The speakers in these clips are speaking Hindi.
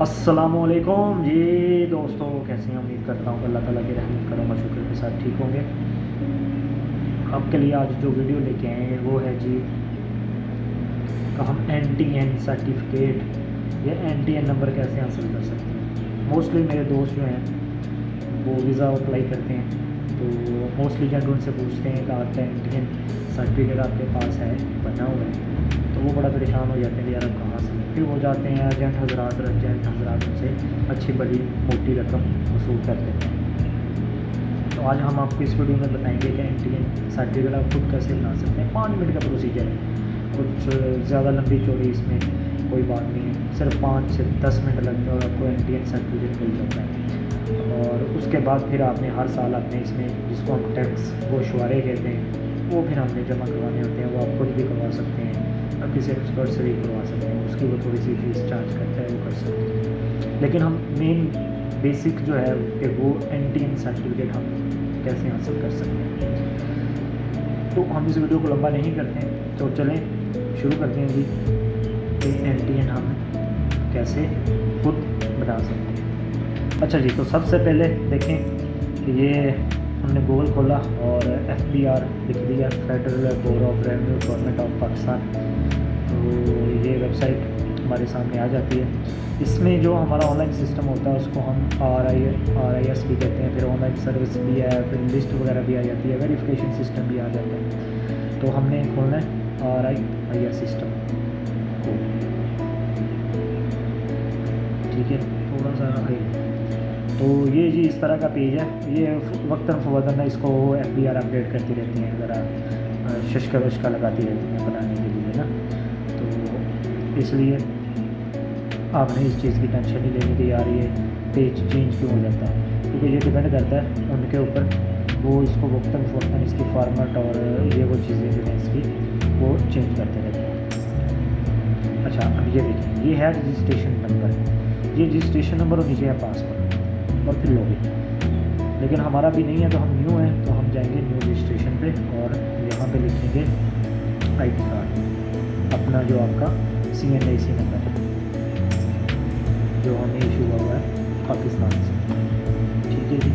अस्सलामुअलैकुम जी दोस्तों, कैसे हैं? उम्मीद करता हूँ अल्लाह ताला की रहमत करम और शुक्र के साथ ठीक होंगे। आपके लिए आज जो वीडियो लेके आए हैं वो है जी का हम NTN सर्टिफिकेट या NTN नंबर कैसे हासिल कर सकते हैं। मोस्टली मेरे दोस्त जो हैं वो वीज़ा अप्लाई करते हैं, तो मोस्टली जब उनसे पूछते हैं कि आपका NTN सर्टिफिकेट आपके पास है, बना हुआ है, तो वो बड़ा परेशान हो जाते हैं कि यार अब कहाँ से। फिर वो जाते हैं एजेंट हजरात उनसे अच्छी बड़ी मोटी रकम वसूल कर देते हैं। तो आज हम आपको इस वीडियो में बताएंगे कि NTN सर्टिफिकेट आप खुद कैसे बना सकते हैं। 5 मिनट का प्रोसीजर है, कुछ ज़्यादा लंबी चौड़ी इसमें कोई बात नहीं है। सिर्फ 5 से 10 मिनट लगते हैं और आपको NTN सर्टिफिकेट मिल जाता है। और उसके बाद फिर आपने हर साल अपने इसमें जिसको हम टैक्स गोशवारे कहते हैं वो फिर हमने जमा करवाने होते हैं। वो आप खुद भी करवा सकते हैं और किसी एक्सपर्ट से भी करवा सकते हैं। उसकी वो थोड़ी सी फीस चार्ज करता है, वो कर सकते हैं। लेकिन हम मेन बेसिक जो है कि वो NTN सर्टिफिकेट हम कैसे हासिल कर सकते हैं। तो हम इस वीडियो को लंबा नहीं करते हैं, तो चलें शुरू करते हैं जी कि NTN हम कैसे खुद बना सकते हैं। अच्छा जी, तो सबसे पहले देखें कि ये हमने गूगल खोला और FBR लिख दिया, federal bureau of revenue government of Pakistan. तो ये वेबसाइट हमारे सामने आ जाती है। इसमें जो हमारा ऑनलाइन सिस्टम होता है उसको हम RIS भी कहते हैं। फिर ऑनलाइन सर्विस भी है, फिर लिस्ट वगैरह भी आ जाती है, वेरिफिकेशन सिस्टम भी आ जाता है। तो हमने खोलना है RIS सिस्टम को, ठीक है, थोड़ा सा हाई। तो ये जी इस तरह का पेज है। ये वक्तन फ़वक्तन ना इसको FBR अपडेट करती रहती हैं, ज़रा शशका वशका लगाती रहती हैं बनाने के लिए ना। तो इसलिए आपने इस चीज़ की टेंशन नहीं लेनी कि यार ये पेज चेंज क्यों हो जाता है, क्योंकि ये डिपेंड करता है उनके ऊपर। वो इसको वक्तन फ़वक्तन इसकी फॉर्मेट और ये वो चीज़ें जो हैं इसकी वो चेंज करते रहते हैं। अच्छा, अब ये देखिए, ये है रजिस्ट्रेशन नंबर। ये रजिस्ट्रेशन नंबर और नीचे है पासवर्ड और फिर लॉगिन। लेकिन हमारा भी नहीं है, तो हम न्यू हैं, तो हम जाएंगे न्यू रजिस्ट्रेशन पे और यहाँ पे लिखेंगे ID कार्ड, अपना जो आपका CNIC नंबर है जो हमें इशू हुआ है पाकिस्तान से, ठीक है जी।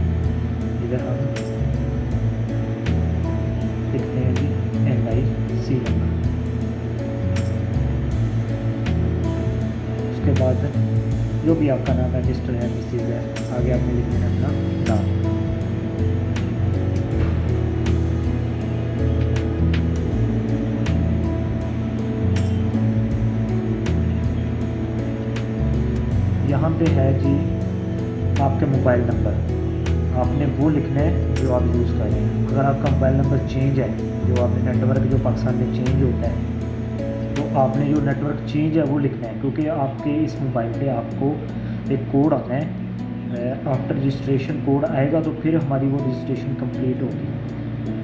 इधर हम लिखते हैं जी NIC नंबर। उसके बाद जो भी आपका नाम रजिस्टर है, मिसेज है, आगे आपने लिख देना अपना नाम। यहाँ पे है जी आपके मोबाइल नंबर, आपने वो लिखना है जो आप यूज़ कर रहे हैं। अगर आपका मोबाइल नंबर चेंज है, जो आपने नेटवर्क जो पाकिस्तान में चेंज होता है, तो आपने जो नेटवर्क चेंज है वो लिखना है, क्योंकि आपके इस मोबाइल पे आपको एक कोड आता है। आफ्टर रजिस्ट्रेशन कोड आएगा तो फिर हमारी वो रजिस्ट्रेशन कंप्लीट होगी,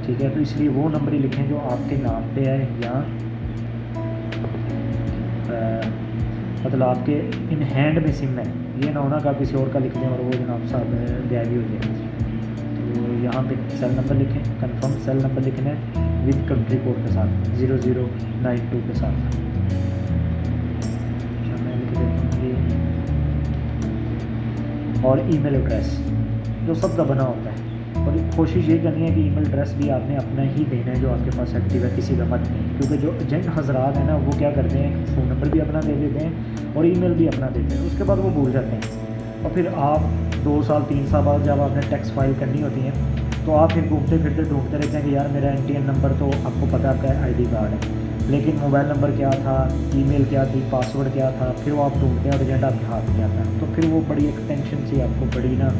ठीक है। तो इसलिए वो नंबर ही लिखें जो आपके नाम पे है, या मतलब आपके इन हैंड में सिम है। ये ना होना कि आप किसी और का लिख दें और वो जनाब साहब गायब ही हो जाए। तो यहाँ पे सेल नंबर लिखें, कंफर्म सेल नंबर लिखना है विद कंट्री कोड के साथ 0092 के साथ। अच्छा, मैं लिख देता हूँ ये, और ईमेल एड्रेस जो सबका बना होता है। और कोशिश ये करनी है कि ईमेल एड्रेस भी आपने अपना ही देना है जो आपके पास एक्टिव है, किसी का मत नहीं। क्योंकि जो एजेंट हजरात हैं ना, वो क्या करते हैं, फ़ोन नंबर भी अपना दे देते हैं और ईमेल भी अपना देते हैं, उसके बाद वो भूल जाते हैं। और फिर आप 2 साल 3 साल बाद जब आपने टैक्स फाइल करनी होती है, तो आप फिर घूमते फिरते ढूंढते रहते हैं कि यार मेरा NTN नंबर तो आपको पता आपका ID कार्ड है, लेकिन मोबाइल नंबर क्या था, ईमेल क्या थी, पासवर्ड क्या था, फिर वो आप ढूंढते हैं और एजेंट आपके हाथ में आता है। तो फिर वो बड़ी एक टेंशन सी आपको, बड़ी ना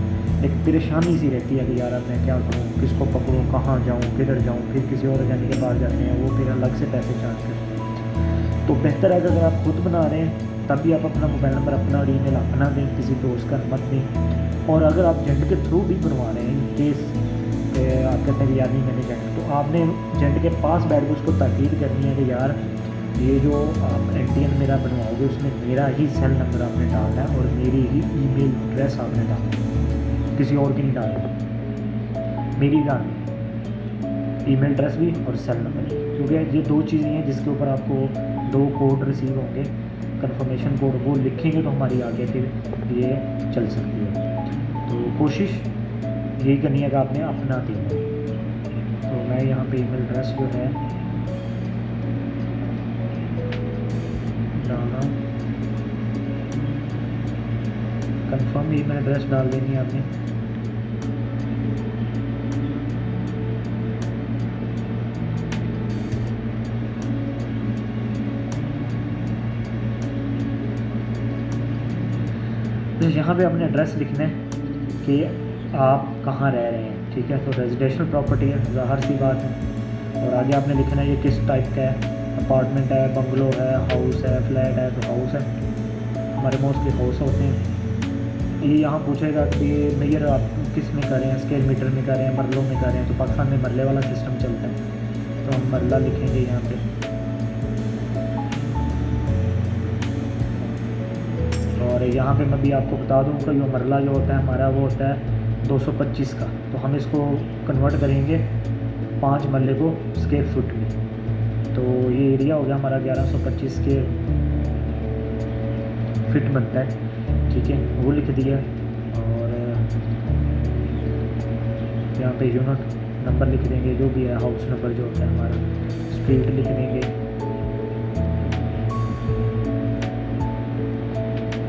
एक परेशानी सी रहती है कि यार अब मैं क्या करूँ, किसको पकड़ूँ, कहाँ जाऊँ, किधर जाऊँ। फिर किसी और एजेंट के पास जाते हैं, वो फिर अलग से पैसे चार्ज करते हैं। तो बेहतर है कि अगर आप खुद बना रहे हैं तब भी आप अपना मोबाइल नंबर अपना और ईमेल अपना दें, किसी दोस्त का मत दें। और अगर आप एजेंट के थ्रू भी बनवा रहे हैं, इन केस आप कहते हैं कि यार नहीं मैंने एजेंट, तो आपने एजेंट के पास बैठ के उसको ताकीद करनी है कि यार ये जो आप NTN मेरा बनवाओगे उसमें मेरा ही सेल नंबर आपने डालना है और मेरी ही ईमेल एड्रेस आपने डालना है, किसी और की नहीं डालनी, मेरी डालनी, ईमेल एड्रेस भी और सेल नंबर भी। क्योंकि ये 2 चीज़ें हैं जिसके ऊपर आपको 2 कोड रिसीव होंगे कंफर्मेशन कोड वो लिखेंगे तो हमारी आगे फिर ये चल सकती है। तो कोशिश यही करनी है कि आपने अपना देना। तो मैं यहाँ पे ईमेल एड्रेस जो है डालना, कंफर्म ईमेल एड्रेस डाल देनी है आपने। तो यहाँ पे आपने एड्रेस लिखना है कि आप कहाँ रह रहे हैं, ठीक है। तो रेजिडेंशियल प्रॉपर्टी है, ज़ाहिर सी बात है। और आगे आपने लिखना है ये किस टाइप का है, अपार्टमेंट है, बंगलो है, हाउस है, फ्लैट है। तो हाउस है, हमारे मोस्टली हाउस होते हैं। ये यहाँ पूछेगा कि मेजर आप किस में करें, स्क्वायर मीटर में करें, मरलों में करें। तो पाकिस्तान में मरले वाला सिस्टम चलता है, तो हम मरला लिखेंगे यहाँ पे। और यहाँ पे मैं भी आपको बता दूँ कि जो मरला जो होता है हमारा वो होता है 225 का। तो हम इसको कन्वर्ट करेंगे 5 मरले को स्क्वायर फुट में। तो ये एरिया हो गया हमारा 1125 के फिट बनता है, ठीक है, वो लिख दिया। और यहाँ पे यूनिट नंबर लिख देंगे, जो भी है हाउस नंबर जो होता है हमारा, स्ट्रीट लिख देंगे,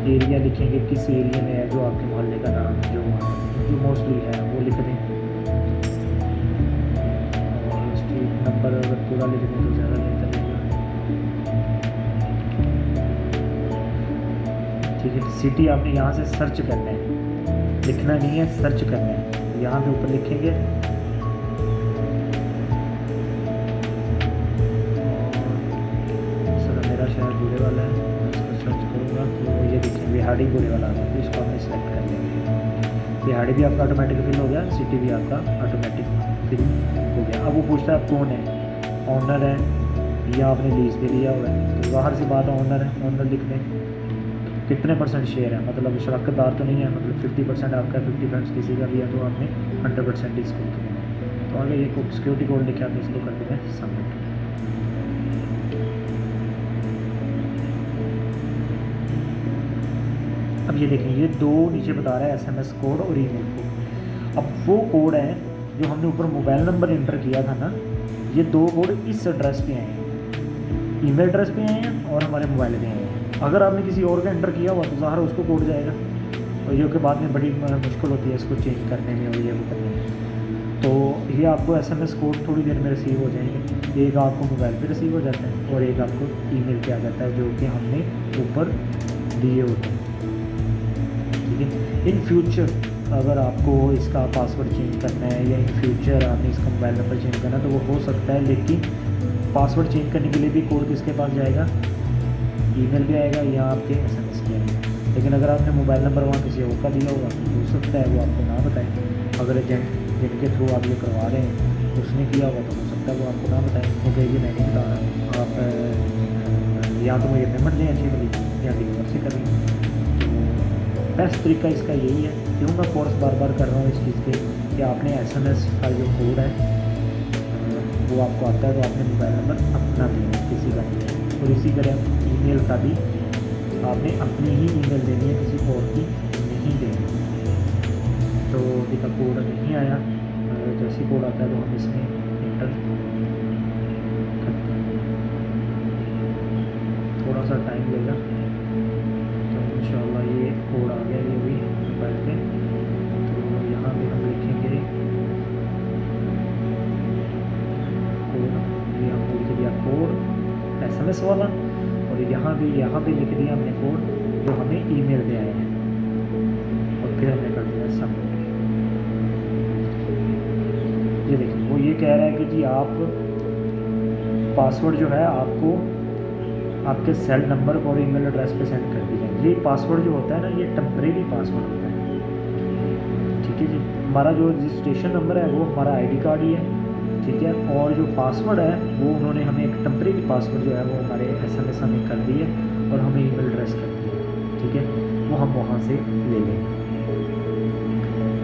एरिया लिखेंगे किस एरिया में है, जो आपके मोहल्ले का नाम जो मोस्टली है वो लिख दें। और स्ट्रीट नंबर अगर पूरा लिख दें तो ज़्यादा बेहतर रहेगा, ठीक है। सिटी आपने यहाँ से सर्च करना है, लिखना नहीं है, सर्च करना है। यहाँ पे ऊपर लिखेंगे सर मेरा शहर बुरे वाला है, सर्च करूँगा तो ये देखिए बिहाड़ी बुरे वाला है, तो इसको आपने सेलेक्ट कर लिया। बिहाड़ी भी आपका ऑटोमेटिक फिल हो गया, सिटी भी आपका ऑटोमेटिक फिल हो गया। अब वो पूछता है आप कौन है, ऑनर है या आपने लीज पे लिया हुआ है। तो बाहर से बात ऑनर है, ऑनर लिख दें। कितने % शेयर है, मतलब शराकतदार तो नहीं है, मतलब 50% आपका, 50% किसी का भी है, तो आपने 100% इसको देना। तो आगे ये सिक्योरिटी कोड लिखे आपने इसको कर देना सबमिट। अब ये देखें, ये 2 नीचे बता रहा है SMS कोड और ईमेल कोड। अब वो कोड है जो हमने ऊपर मोबाइल नंबर इंटर किया था ना, ये 2 कोड इस एड्रेस पे आए हैं, ईमेल एड्रेस पे आए हैं और हमारे मोबाइल पे आए हैं। अगर आपने किसी और का एंटर किया हुआ तो ज़ाहिर उसको कोड जाएगा, और जो कि बाद में बड़ी मुश्किल होती है इसको चेंज करने में और ये वो करने में। तो ये आपको SMS कोड थोड़ी देर में रिसीव हो जाएंगे। एक आपको मोबाइल पे रिसीव हो जाता है और एक आपको ईमेल पे आ जाता है, जो कि हमने ऊपर दिए होते हैं, ठीक है। इन फ्यूचर अगर आपको इसका पासवर्ड चेंज करना है या इन फ्यूचर आपने इसका मोबाइल नंबर चेंज करना है तो वो हो सकता है, लेकिन पासवर्ड चेंज करने के लिए भी कोड किसके पास जाएगा, ईमेल पे आएगा या आपके SMS पे आएगा। लेकिन अगर आपने मोबाइल नंबर वहाँ किसी और का दिया होगा तो हो सकता है वो आपको ना बताएं। अगर एजेंट जिनके थ्रू आप ये करवा रहे हैं उसने किया होगा तो हो सकता है वो आपको ना बताएं, वो कहेगी मैं नहीं बता रहा, आप या तो मुझे पेमेंट दें अच्छी वाली या डिलीवर से करें। तो बेस्ट तरीका इसका यही है। क्यों मैं फोर्स बार बार कर रहा हूँ इस चीज़ पे कि आपने SMS का जो कोड है वो आपको आता है, तो आपने मोबाइल नंबर अपना देना है, किसी का नहीं। और इसी तरह ईमेल का भी आपने अपनी ही ईमेल देनी है, किसी और की नहीं देनी। तो अभी तक कोड नहीं आया, जैसे कोड आता है तो हम इसमें इंटर करते हैं, थोड़ा सा टाइम लेगा। तो इंशाल्लाह ये कोड आ गया, ये भी मोबाइल पे। तो यहाँ पे हम लिखेंगे कोड, ये हमने लिख दिया कोड SMS वाला, और यहाँ पे लिख दिया हमने कोड जो हमें ईमेल पे आया है, और फिर हमने कर दिया सबमिट। ये देखिए वो ये कह रहा है कि जी आप पासवर्ड जो है आपको आपके सेल नंबर और ईमेल एड्रेस पे सेंड कर दिया। ये पासवर्ड जो होता है ना, ये टेम्परेरी पासवर्ड होता है, ठीक है जी। हमारा जो रजिस्ट्रेशन नंबर है वो हमारा ID कार्ड ही है, ठीक है। और जो पासवर्ड है वो उन्होंने हमें एक टेम्परेरी पासवर्ड जो है वो हमारे SMS हमें कर दी है और हमें ईमेल एड्रेस कर दी है, ठीक है। वो हम वहाँ से ले लेंगे।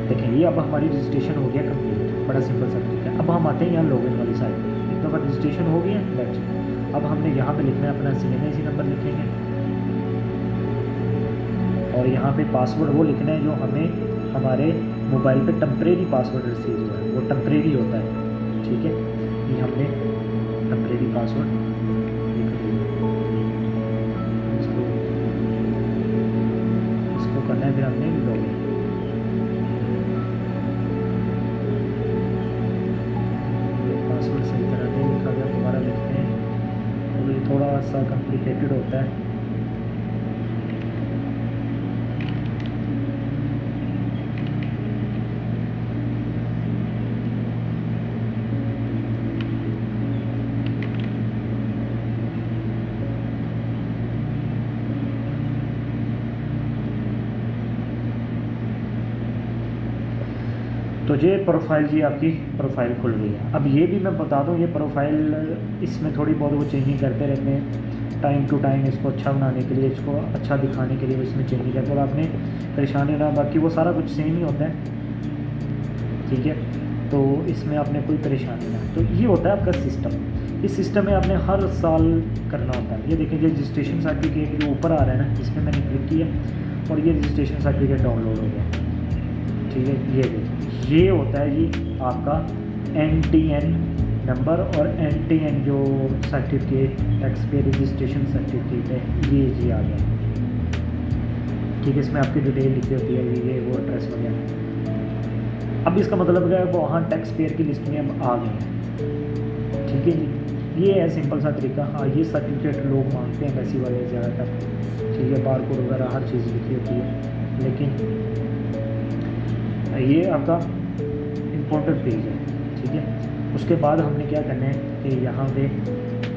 देखिए ये अब हमारी रजिस्ट्रेशन हो गया कंप्लीट, बड़ा सिंपल सा तरीका है। अब हम आते हैं यहाँ लॉगिन वाली साइड पे। एक दफ़ा रजिस्ट्रेशन हो गया लेट्स। अब हमने यहाँ पे लिखना है अपना CNIC नंबर लिखेंगे, और यहाँ पे पासवर्ड वो लिखना है जो हमें हमारे मोबाइल पे टेम्परेरी पासवर्ड रिसीव हुआ है, वो टेम्परेरी होता है, ठीक है। ये हमने टेम्परेरी पासवर्ड लिख दिया, इसको करना है, फिर हमने लॉगिन। पासवर्ड सही तरह नहीं लिखा गया, दोबारा लिखते हैं, तो ये थोड़ा सा कॉम्प्लिकेटेड होता है। तो ये प्रोफाइल जी आपकी प्रोफाइल खुल गई है। अब ये भी मैं बता दूं, ये प्रोफाइल इसमें थोड़ी बहुत वो चेंजिंग करते रहते हैं टाइम टू टाइम, इसको अच्छा बनाने के लिए, इसको अच्छा दिखाने के लिए इसमें चेंजिंग करते हैं, और आपने परेशानी ना, बाकी वो सारा कुछ सेम ही होता है, ठीक है। तो इसमें आपने कोई परेशानी ना, तो ये होता है आपका सिस्टम। इस सिस्टम में आपने हर साल करना होता है। ये देखिए रजिस्ट्रेशन सर्टिफिकेट जो ऊपर आ रहा है ना, इसमें मैंने क्लिक किया और ये रजिस्ट्रेशन सर्टिफिकेट डाउनलोड हो गया, ठीक है। ये होता है जी आपका NTN नंबर, और NTN जो सर्टिफिकेट एक्सपायर रजिस्ट्रेशन सर्टिफिकेट है ये जी आ गया, ठीक है। इसमें आपकी डिटेल लिखी होती है, ये वो एड्रेस वगैरह। अब इसका मतलब है वो वहाँ टैक्स पेयर की लिस्ट में अब आ गए हैं, ठीक है जी। ये है सिंपल सा तरीका। हाँ, ये सर्टिफिकेट लोग मांगते हैं वैसी वाले ज़्यादातर, ठीक है, बारकोड वगैरह हर चीज़ लिखी होती है, लेकिन ये आपका इम्पोर्टेंट पेज है, ठीक है। उसके बाद हमने क्या करना है कि यहाँ पे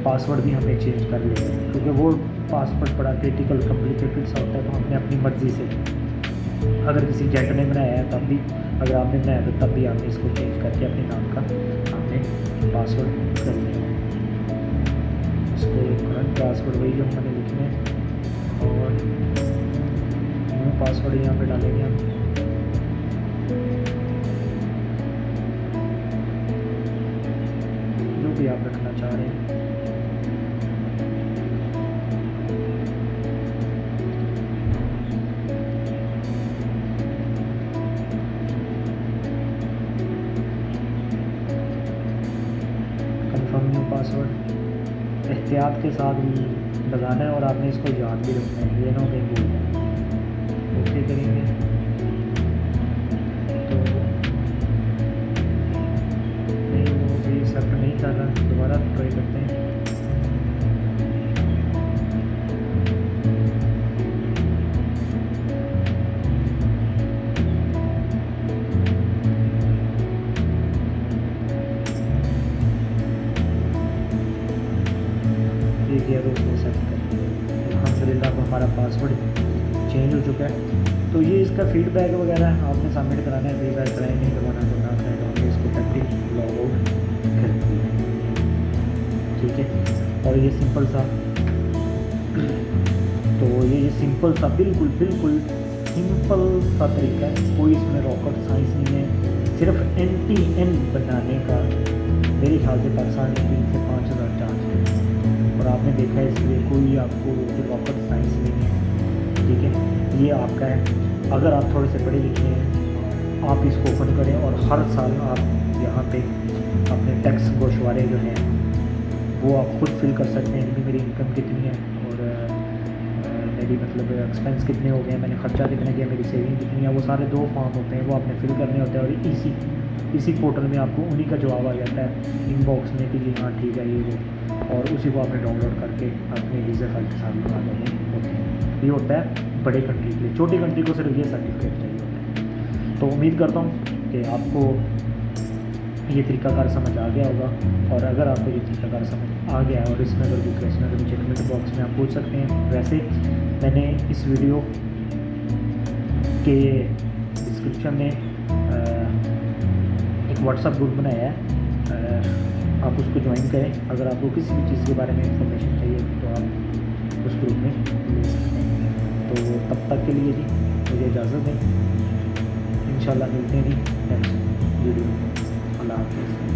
पासवर्ड भी हमें चेंज कर लेना है, क्योंकि वो पासवर्ड बड़ा क्रिटिकल कॉम्प्लिकेटेड सा होता है, तो हमने अपनी मर्ज़ी से, अगर किसी जेट ने बनाया है तब भी, अगर आपने बनाया तो तब भी आपने इसको चेंज करके अपने नाम का आपने पासवर्ड कर लेना है। इसको करंट पासवर्ड वही जो हमने लिखना है, और न्यू पासवर्ड यहाँ पे डालेंगे हम। जो भी आप रखना चाह रहे हैं, कंफर्म न्यू पासवर्ड एहतियात के साथ लगाना है, और आपने इसको याद भी रखना है, ये ना कहीं भूल जाए। ओके करेंगे तो नहीं, वो भी एक्सेप्ट नहीं कर रहा, दोबारा ट्राई करते हैं। किया तो उसको सेट कर दिया, अल्हम्दुलिल्लाह अब हमारा पासवर्ड चेंज हो चुका है। तो ये इसका फीडबैक वगैरह आपने सबमिट कराना है, फीडबैक कराए नहीं करवाना तो ना कराए, तो इसको टैक्टिक लॉग आउट कर दिया, ठीक है। और ये सिंपल सा, तो ये सिंपल सा बिल्कुल बिल्कुल सिंपल सा तरीका है, कोई इसमें रॉकेट साइंस नहीं है। सिर्फ NTN बनाने का मेरे ख्याल से पाकिस्तान में 3 से 5 हज़ार चार्ज है, और आपने देखा है इसलिए कोई आपको रॉकेट साइंस नहीं है, ठीक है। ये आपका है, अगर आप थोड़े से पढ़े लिखे हैं आप इसको ओपन करें, और हर साल आप यहाँ पे अपने टैक्स गोशवारे जो हैं वो आप खुद फिल कर सकते हैं कि मेरी इनकम कितनी है, और मेरी मतलब एक्सपेंस कितने हो गए, मैंने खर्चा कितना किया, मेरी सेविंग कितनी है। वो सारे 2 फॉर्म होते हैं, वो आपने फिल करने होते हैं, और इसी पोर्टल में आपको उन्हीं का जवाब आ जाता है इनबॉक्स में कि जी हाँ ठीक है ये वो, और उसी को आपने डाउनलोड करके अपने वीज़ा फाइल के साथ लगा देने होते हैं। ये होता है बड़े कंट्री के लिए, छोटी कंट्री को सिर्फ ये सर्टिफिकेट चाहिए होता है। तो उम्मीद करता हूँ कि आपको ये तरीकाकार समझ आ गया होगा, और अगर आपको ये तरीकाकार समझ आ गया है और इसमें अगर कोई क्वेश्चन है तो नीचे कमेंट बॉक्स में आप पूछ सकते हैं। वैसे मैंने इस वीडियो के डिस्क्रिप्शन में एक व्हाट्सएप ग्रुप बनाया है, आप उसको ज्वाइन करें। अगर आपको किसी भी चीज़ के बारे में इंफॉर्मेशन चाहिए तो आप उस ग्रुप में ले सकते हैं। तो तब तक के लिए जी मुझे इजाज़त दें, इंशाल्लाह मिलते हैं जी नेक्स्ट वीडियो में। अल्लाह हाफ़िज़।